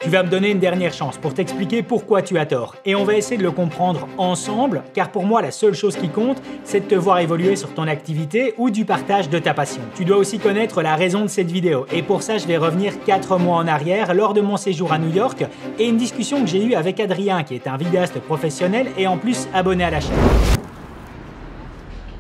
Tu vas me donner une dernière chance pour t'expliquer pourquoi tu as tort. Et on va essayer de le comprendre ensemble, car pour moi, la seule chose qui compte, c'est de te voir évoluer sur ton activité ou du partage de ta passion. Tu dois aussi connaître la raison de cette vidéo. Et pour ça, je vais revenir 4 mois en arrière, lors de mon séjour à New York, et une discussion que j'ai eue avec Adrien, qui est un vidéaste professionnel et en plus abonné à la chaîne.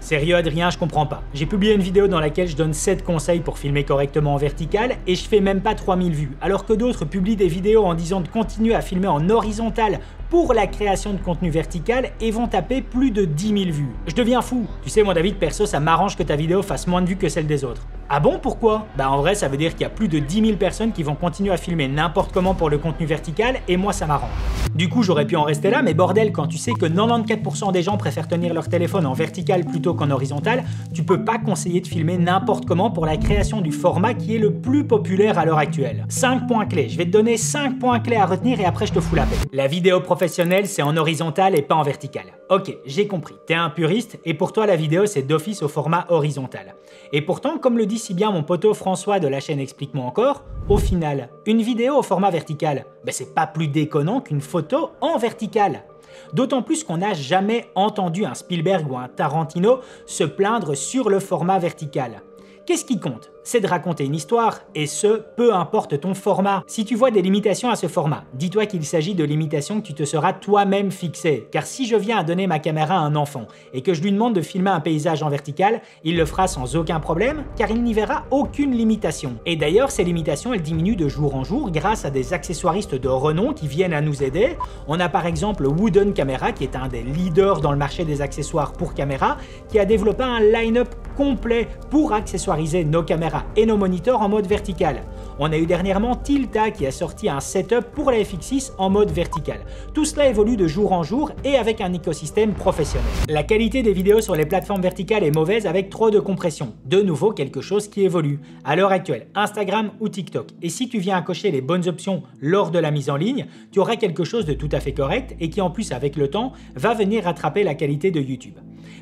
Sérieux Adrien, je comprends pas. J'ai publié une vidéo dans laquelle je donne 7 conseils pour filmer correctement en vertical et je fais même pas 3000 vues, alors que d'autres publient des vidéos en disant de continuer à filmer en horizontal pour la création de contenu vertical et vont taper plus de 10 000 vues. Je deviens fou. Tu sais, moi David, perso, ça m'arrange que ta vidéo fasse moins de vues que celle des autres. Ah bon, pourquoi? Bah en vrai, ça veut dire qu'il y a plus de 10 000 personnes qui vont continuer à filmer n'importe comment pour le contenu vertical et moi ça m'arrange. Du coup, j'aurais pu en rester là, mais bordel, quand tu sais que 94% des gens préfèrent tenir leur téléphone en vertical plutôt qu'en horizontal, tu peux pas conseiller de filmer n'importe comment pour la création du format qui est le plus populaire à l'heure actuelle. 5 points clés. Je vais te donner 5 points clés à retenir et après je te fous la paix. La vidéo professionnelle, c'est en horizontal et pas en vertical. Ok, j'ai compris. T'es un puriste et pour toi la vidéo c'est d'office au format horizontal. Et pourtant, comme le dit si bien mon poteau François de la chaîne Explique-moi encore, au final, une vidéo au format vertical, ben c'est pas plus déconnant qu'une photo en vertical. D'autant plus qu'on n'a jamais entendu un Spielberg ou un Tarantino se plaindre sur le format vertical. Qu'est-ce qui compte? C'est de raconter une histoire, et ce, peu importe ton format. Si tu vois des limitations à ce format, dis-toi qu'il s'agit de limitations que tu te seras toi-même fixées. Car si je viens à donner ma caméra à un enfant et que je lui demande de filmer un paysage en vertical, il le fera sans aucun problème, car il n'y verra aucune limitation. Et d'ailleurs, ces limitations, elles diminuent de jour en jour grâce à des accessoiristes de renom qui viennent à nous aider. On a par exemple Wooden Camera, qui est un des leaders dans le marché des accessoires pour caméra, qui a développé un line-up complet pour accessoiriser nos caméras et nos moniteurs en mode vertical. On a eu dernièrement Tilta qui a sorti un setup pour la FX6 en mode vertical. Tout cela évolue de jour en jour et avec un écosystème professionnel. La qualité des vidéos sur les plateformes verticales est mauvaise avec trop de compression. De nouveau, quelque chose qui évolue. À l'heure actuelle, Instagram ou TikTok. Et si tu viens à cocher les bonnes options lors de la mise en ligne, tu auras quelque chose de tout à fait correct et qui en plus avec le temps va venir rattraper la qualité de YouTube.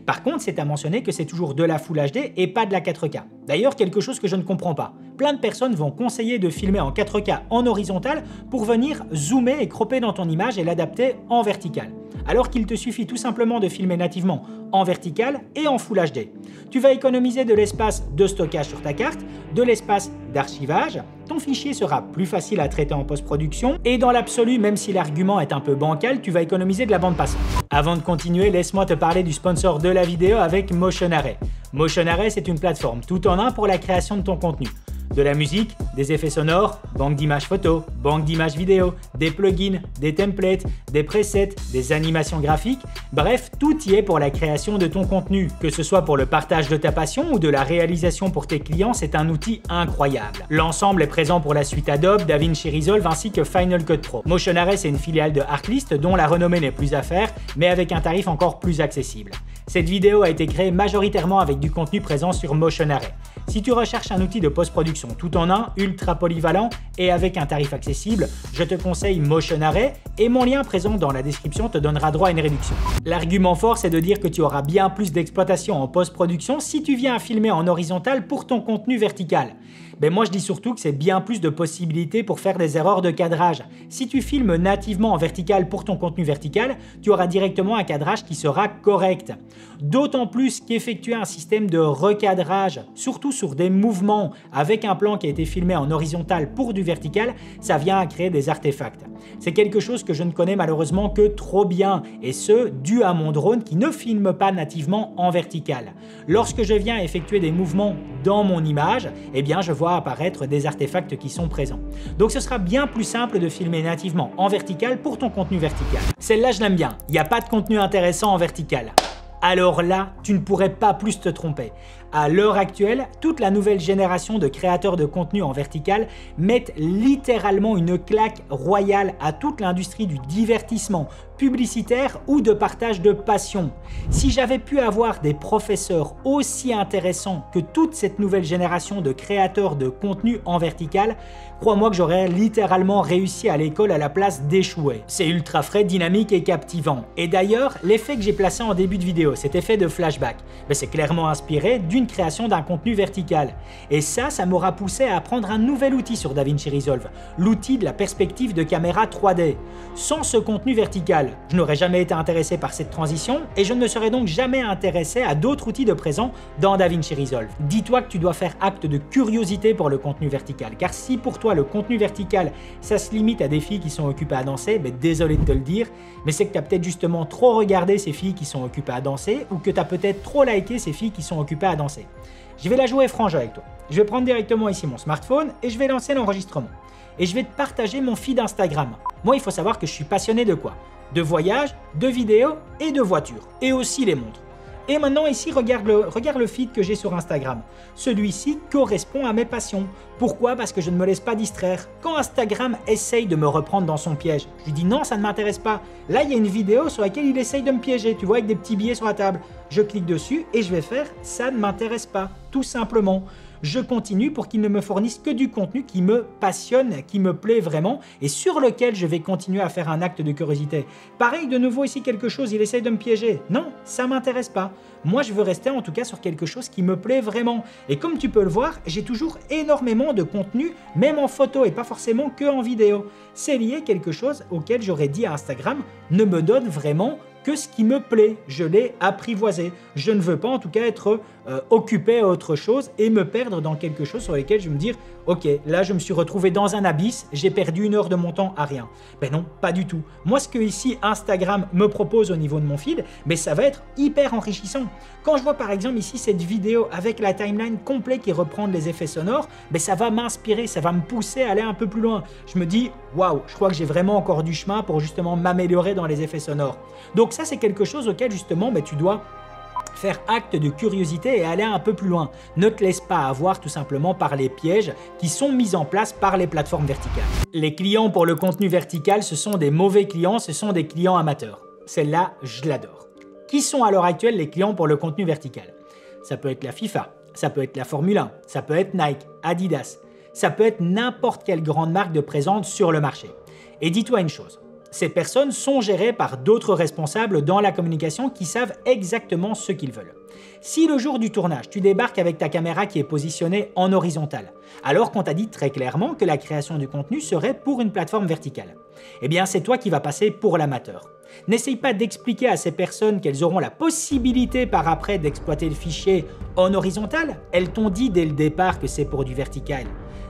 Par contre, c'est à mentionner que c'est toujours de la Full HD et pas de la 4K. D'ailleurs, quelque chose que je ne comprends pas. Plein de personnes vont conseiller de filmer en 4K en horizontal pour venir zoomer et cropper dans ton image et l'adapter en vertical. Alors qu'il te suffit tout simplement de filmer nativement en vertical et en Full HD. Tu vas économiser de l'espace de stockage sur ta carte, de l'espace d'archivage, ton fichier sera plus facile à traiter en post-production et dans l'absolu, même si l'argument est un peu bancal, tu vas économiser de la bande passante. Avant de continuer, laisse-moi te parler du sponsor de la vidéo avec Motion Array. Motion Array, c'est une plateforme tout en un pour la création de ton contenu. De la musique, des effets sonores, banque d'images photos, banque d'images vidéo, des plugins, des templates, des presets, des animations graphiques, bref, tout y est pour la création de ton contenu. Que ce soit pour le partage de ta passion ou de la réalisation pour tes clients, c'est un outil incroyable. L'ensemble est présent pour la suite Adobe, DaVinci Resolve ainsi que Final Cut Pro. Motion Array, c'est une filiale de Artlist dont la renommée n'est plus à faire, mais avec un tarif encore plus accessible. Cette vidéo a été créée majoritairement avec du contenu présent sur Motion Array. Si tu recherches un outil de post-production tout en un, ultra polyvalent et avec un tarif accessible, je te conseille Motion Array et mon lien présent dans la description te donnera droit à une réduction. L'argument fort, c'est de dire que tu auras bien plus d'exploitation en post-production si tu viens à filmer en horizontal pour ton contenu vertical. Ben moi je dis surtout que c'est bien plus de possibilités pour faire des erreurs de cadrage. Si tu filmes nativement en vertical pour ton contenu vertical, tu auras directement un cadrage qui sera correct. D'autant plus qu'effectuer un système de recadrage, surtout sur des mouvements avec un plan qui a été filmé en horizontal pour du vertical, ça vient à créer des artefacts. C'est quelque chose que je ne connais malheureusement que trop bien, et ce, dû à mon drone qui ne filme pas nativement en vertical. Lorsque je viens effectuer des mouvements dans mon image, eh bien je vois apparaître des artefacts qui sont présents. Donc ce sera bien plus simple de filmer nativement en vertical pour ton contenu vertical. Celle-là je l'aime bien, il n'y a pas de contenu intéressant en vertical. Alors là, tu ne pourrais pas plus te tromper. À l'heure actuelle, toute la nouvelle génération de créateurs de contenu en vertical mettent littéralement une claque royale à toute l'industrie du divertissement, publicitaire ou de partage de passion. Si j'avais pu avoir des professeurs aussi intéressants que toute cette nouvelle génération de créateurs de contenu en vertical, crois-moi que j'aurais littéralement réussi à l'école à la place d'échouer. C'est ultra frais, dynamique et captivant. Et d'ailleurs, l'effet que j'ai placé en début de vidéo, cet effet de flashback, c'est clairement inspiré d'une création d'un contenu vertical. Et ça m'aura poussé à apprendre un nouvel outil sur DaVinci Resolve, l'outil de la perspective de caméra 3D. Sans ce contenu vertical, je n'aurais jamais été intéressé par cette transition et je ne me serais donc jamais intéressé à d'autres outils de présent dans DaVinci Resolve. Dis-toi que tu dois faire acte de curiosité pour le contenu vertical, car si pour toi le contenu vertical, ça se limite à des filles qui sont occupées à danser, désolé de te le dire, mais c'est que tu as peut-être justement trop regardé ces filles qui sont occupées à danser ou que tu as peut-être trop liké ces filles qui sont occupées à danser. Je vais la jouer franche avec toi. Je vais prendre directement ici mon smartphone et je vais lancer l'enregistrement. Et je vais te partager mon feed Instagram. Moi, il faut savoir que je suis passionné de quoi? De voyage, de vidéos et de voitures. Et aussi les montres. Et maintenant ici, regarde le feed que j'ai sur Instagram. Celui-ci correspond à mes passions. Pourquoi? Parce que je ne me laisse pas distraire. Quand Instagram essaye de me reprendre dans son piège, je lui dis non, ça ne m'intéresse pas. Là, il y a une vidéo sur laquelle il essaye de me piéger, tu vois, avec des petits billets sur la table. Je clique dessus et je vais faire ça ne m'intéresse pas, tout simplement. Je continue pour qu'il ne me fournisse que du contenu qui me passionne, qui me plaît vraiment et sur lequel je vais continuer à faire un acte de curiosité. Pareil, de nouveau ici quelque chose, il essaye de me piéger. Non, ça m'intéresse pas. Moi, je veux rester en tout cas sur quelque chose qui me plaît vraiment. Et comme tu peux le voir, j'ai toujours énormément de contenu, même en photo et pas forcément que en vidéo. C'est lié à quelque chose auquel j'aurais dit à Instagram, ne me donne vraiment que ce qui me plaît, je l'ai apprivoisé. Je ne veux pas en tout cas être occupé à autre chose et me perdre dans quelque chose sur lequel je vais me dire ok, là je me suis retrouvé dans un abysse, j'ai perdu 1 heure de mon temps à rien. Ben non, pas du tout. Moi ce que ici Instagram me propose au niveau de mon feed, mais ça va être hyper enrichissant. Quand je vois par exemple ici cette vidéo avec la timeline complète qui reprend les effets sonores, ben ça va m'inspirer, ça va me pousser à aller un peu plus loin. Je me dis waouh, je crois que j'ai vraiment encore du chemin pour justement m'améliorer dans les effets sonores. Donc ça c'est quelque chose auquel justement tu dois faire acte de curiosité et aller un peu plus loin. Ne te laisse pas avoir tout simplement par les pièges qui sont mis en place par les plateformes verticales. Les clients pour le contenu vertical, ce sont des mauvais clients, ce sont des clients amateurs. Celle-là, je l'adore. Qui sont à l'heure actuelle les clients pour le contenu vertical? Ça peut être la FIFA, ça peut être la Formule 1, ça peut être Nike, Adidas, ça peut être n'importe quelle grande marque de présente sur le marché. Et dis-toi une chose, ces personnes sont gérées par d'autres responsables dans la communication qui savent exactement ce qu'ils veulent. Si le jour du tournage, tu débarques avec ta caméra qui est positionnée en horizontale, alors qu'on t'a dit très clairement que la création du contenu serait pour une plateforme verticale, eh bien c'est toi qui vas passer pour l'amateur. N'essaye pas d'expliquer à ces personnes qu'elles auront la possibilité par après d'exploiter le fichier en horizontal. Elles t'ont dit dès le départ que c'est pour du vertical.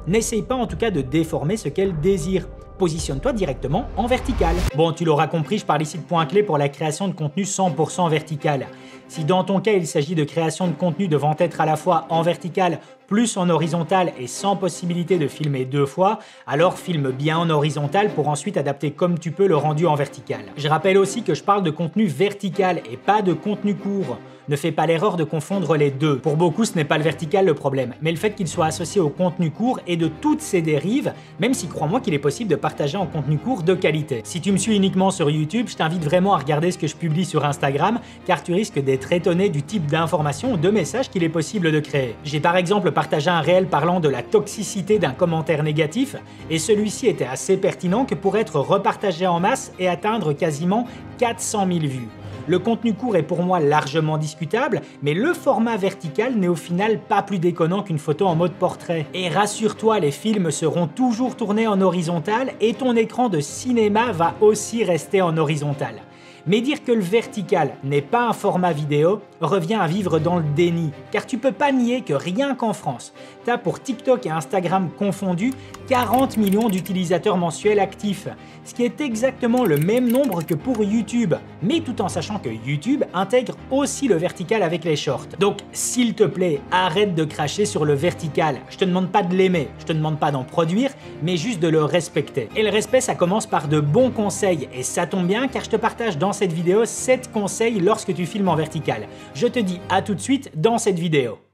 N'essaye pas en tout cas de déformer ce qu'elles désirent. Positionne-toi directement en vertical. Bon, tu l'auras compris, je parle ici de points clés pour la création de contenu 100% vertical. Si dans ton cas, il s'agit de création de contenu devant être à la fois en vertical plus en horizontal et sans possibilité de filmer 2 fois, alors filme bien en horizontal pour ensuite adapter comme tu peux le rendu en vertical. Je rappelle aussi que je parle de contenu vertical et pas de contenu court. Ne fais pas l'erreur de confondre les deux. Pour beaucoup, ce n'est pas le vertical le problème, mais le fait qu'il soit associé au contenu court et de toutes ses dérives, même si crois-moi qu'il est possible de partager en contenu court de qualité. Si tu me suis uniquement sur YouTube, je t'invite vraiment à regarder ce que je publie sur Instagram, car tu risques d'être étonné du type d'informations ou de messages qu'il est possible de créer. J'ai par exemple partagé un réel parlant de la toxicité d'un commentaire négatif, et celui-ci était assez pertinent que pour être repartagé en masse et atteindre quasiment 400 000 vues. Le contenu court est pour moi largement discutable, mais le format vertical n'est au final pas plus déconnant qu'une photo en mode portrait. Et rassure-toi, les films seront toujours tournés en horizontal et ton écran de cinéma va aussi rester en horizontal. Mais dire que le vertical n'est pas un format vidéo revient à vivre dans le déni, car tu peux pas nier que rien qu'en France, t'as pour TikTok et Instagram confondus 40 millions d'utilisateurs mensuels actifs, ce qui est exactement le même nombre que pour YouTube, mais tout en sachant que YouTube intègre aussi le vertical avec les shorts. Donc s'il te plaît, arrête de cracher sur le vertical, je te demande pas de l'aimer, je te demande pas d'en produire, mais juste de le respecter. Et le respect, ça commence par de bons conseils, et ça tombe bien car je te partage dans cette vidéo 7 conseils lorsque tu filmes en vertical. Je te dis à tout de suite dans cette vidéo.